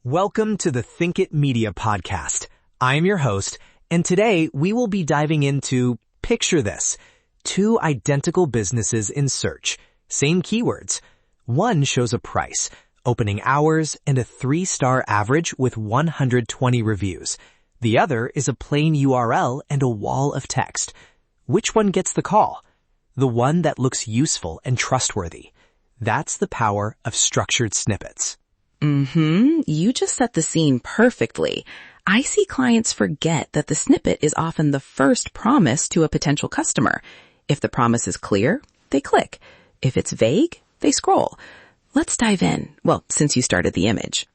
Welcome to the Think It Media podcast. I'm your host, and today we will be diving into, picture this, two identical businesses in search, same keywords. One shows a price, opening hours, and a 3-star average with 120 reviews. The other is a plain URL and a wall of text. Which one gets the call? The one that looks useful and trustworthy. That's the power of structured snippets. You just set the scene perfectly. I see clients forget that the snippet is often the first promise to a potential customer. If the promise is clear, they click. If it's vague, they scroll. Let's dive in. Well, since you started the image.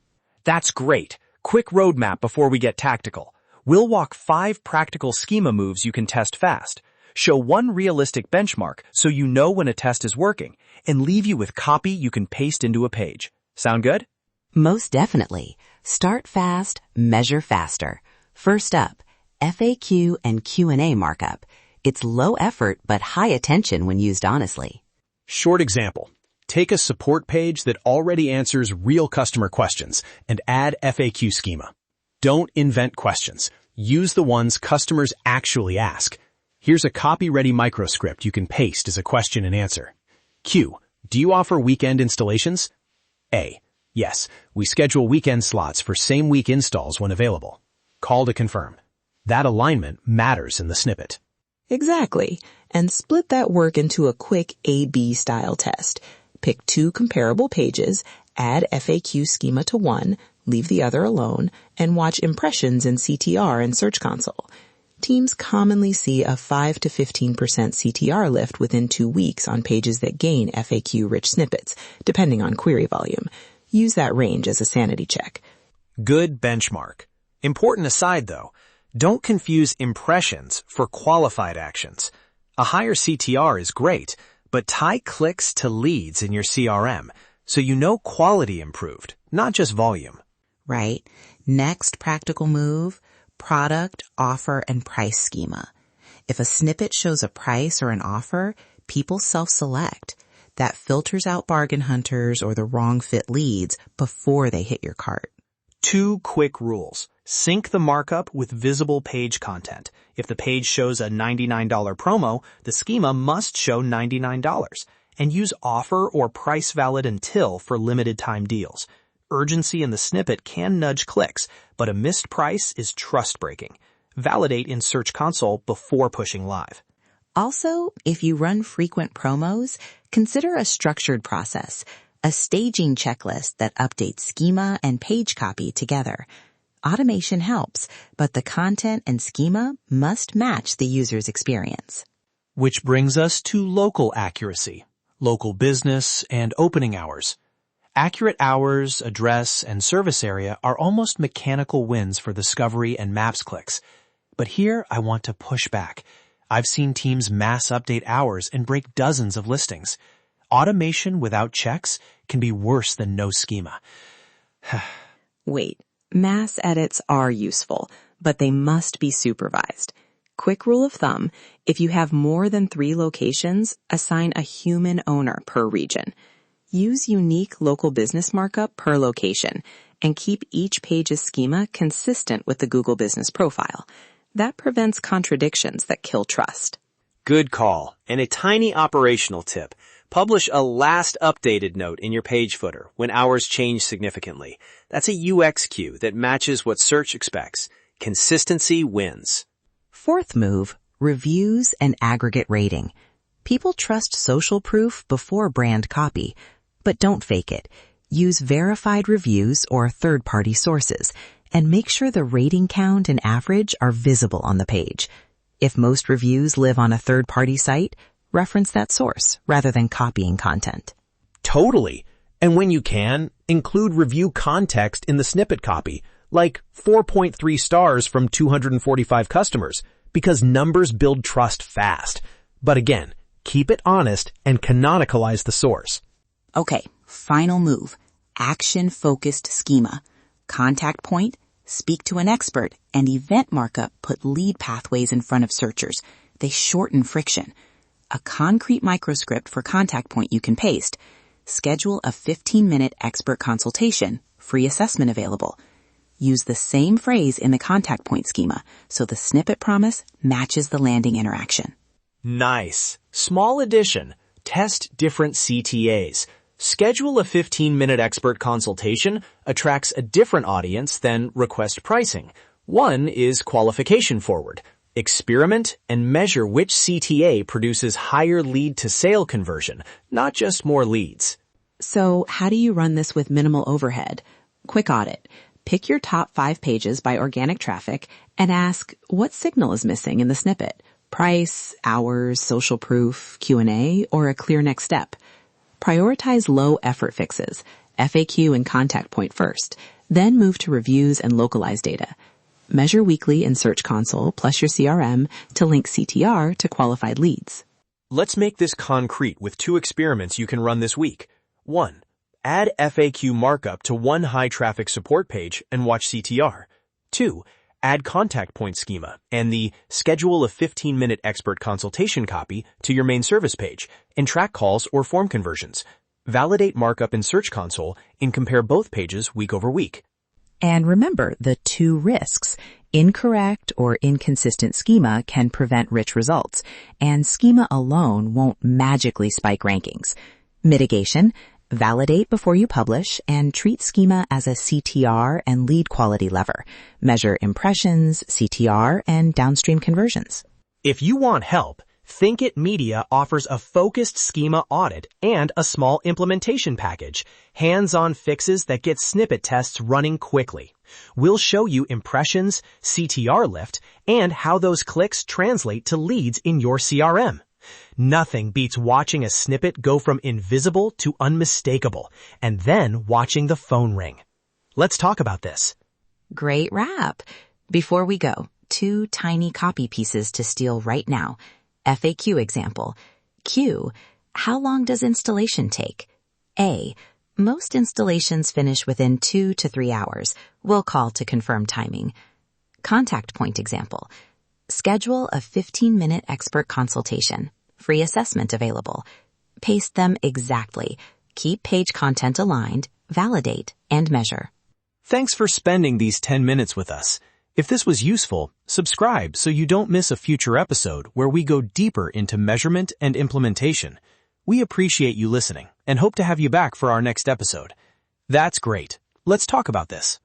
That's great. Quick roadmap before we get tactical. We'll walk 5 practical schema moves you can test fast. Show 1 realistic benchmark so you know when a test is working, and leave you with copy you can paste into a page. Sound good? Most definitely. Start fast, measure faster. First up, FAQ and Q&A markup. It's low effort but high attention when used honestly. Short example. Take a support page that already answers real customer questions and add FAQ schema. Don't invent questions. Use the ones customers actually ask. Here's a copy-ready microscript you can paste as a question and answer. Q. Do you offer weekend installations? A. Yes, we schedule weekend slots for same-week installs when available. Call to confirm. That alignment matters in the snippet. Exactly. And split that work into a quick A-B style test. Pick 2 comparable pages, add FAQ schema to one, leave the other alone, and watch impressions in CTR in Search Console. Teams commonly see a 5 to 15% CTR lift within 2 weeks on pages that gain FAQ-rich snippets, depending on query volume. Use that range as a sanity check. Good benchmark. Important aside though, don't confuse impressions for qualified actions. A higher CTR is great, but tie clicks to leads in your CRM so you know quality improved, not just volume. Right. Next practical move, product, offer, and price schema. If a snippet shows a price or an offer, people self-select. That filters out bargain hunters or the wrong fit leads before they hit your cart. 2 quick rules. Sync the markup with visible page content. If the page shows a $99 promo, the schema must show $99. And use offer or price valid until for limited time deals. Urgency in the snippet can nudge clicks, but a missed price is trust breaking. Validate in Search Console before pushing live. Also, if you run frequent promos, consider a structured process, a staging checklist that updates schema and page copy together. Automation helps, but the content and schema must match the user's experience. Which brings us to local accuracy, local business, and opening hours. Accurate hours, address, and service area are almost mechanical wins for discovery and maps clicks. But here I want to push back. I've seen teams mass update hours and break dozens of listings. Automation without checks can be worse than no schema. Wait, mass edits are useful, but they must be supervised. Quick rule of thumb, if you have more than 3 locations, assign a human owner per region. Use unique local business markup per location, and keep each page's schema consistent with the Google Business profile. That prevents contradictions that kill trust. Good call. And a tiny operational tip. Publish a last updated note in your page footer when hours change significantly. That's a UX cue that matches what search expects. Consistency wins. 4th move, reviews and aggregate rating. People trust social proof before brand copy, but don't fake it. Use verified reviews or third-party sources, and make sure the rating count and average are visible on the page. If most reviews live on a third-party site, reference that source rather than copying content. Totally. And when you can, include review context in the snippet copy, like 4.3 stars from 245 customers, because numbers build trust fast. But again, keep it honest and canonicalize the source. Okay, final move. Action-focused schema. Contact point, speak to an expert, and event markup put lead pathways in front of searchers. They shorten friction. A concrete microscript for contact point you can paste. Schedule a 15-minute expert consultation free assessment available. Use the same phrase in the contact point schema so the snippet promise matches the landing interaction. Nice. Small addition. Test different CTAs. Schedule a 15-minute expert consultation attracts a different audience than request pricing. One is qualification forward. Experiment and measure which CTA produces higher lead-to-sale conversion, not just more leads. So how do you run this with minimal overhead? Quick audit. Pick your top 5 pages by organic traffic and ask what signal is missing in the snippet. Price, hours, social proof, Q&A, or a clear next step. Prioritize low-effort fixes, FAQ and contact point first, then move to reviews and localized data. Measure weekly in Search Console plus your CRM to link CTR to qualified leads. Let's make this concrete with 2 experiments you can run this week. 1. Add FAQ markup to one high-traffic support page and watch CTR. 2. Add contact point schema and the schedule a 15-minute expert consultation copy to your main service page and track calls or form conversions. Validate markup in Search Console and compare both pages week over week. And remember the 2 risks. Incorrect or inconsistent schema can prevent rich results, and schema alone won't magically spike rankings. Mitigation. Validate before you publish and treat schema as a CTR and lead quality lever. Measure impressions, CTR, and downstream conversions. If you want help, Think It Media offers a focused schema audit and a small implementation package, hands-on fixes that get snippet tests running quickly. We'll show you impressions, CTR lift, and how those clicks translate to leads in your CRM. Nothing beats watching a snippet go from invisible to unmistakable, and then watching the phone ring. Let's talk about this. Great wrap. Before we go, 2 tiny copy pieces to steal right now. FAQ example. Q. How long does installation take? A. Most installations finish within 2 to 3 hours. We'll call to confirm timing. Contact point example. Schedule a 15-minute expert consultation. Free assessment available. Paste them exactly. Keep page content aligned, validate, and measure. Thanks for spending these 10 minutes with us. If this was useful, subscribe so you don't miss a future episode where we go deeper into measurement and implementation. We appreciate you listening and hope to have you back for our next episode. That's great. Let's talk about this.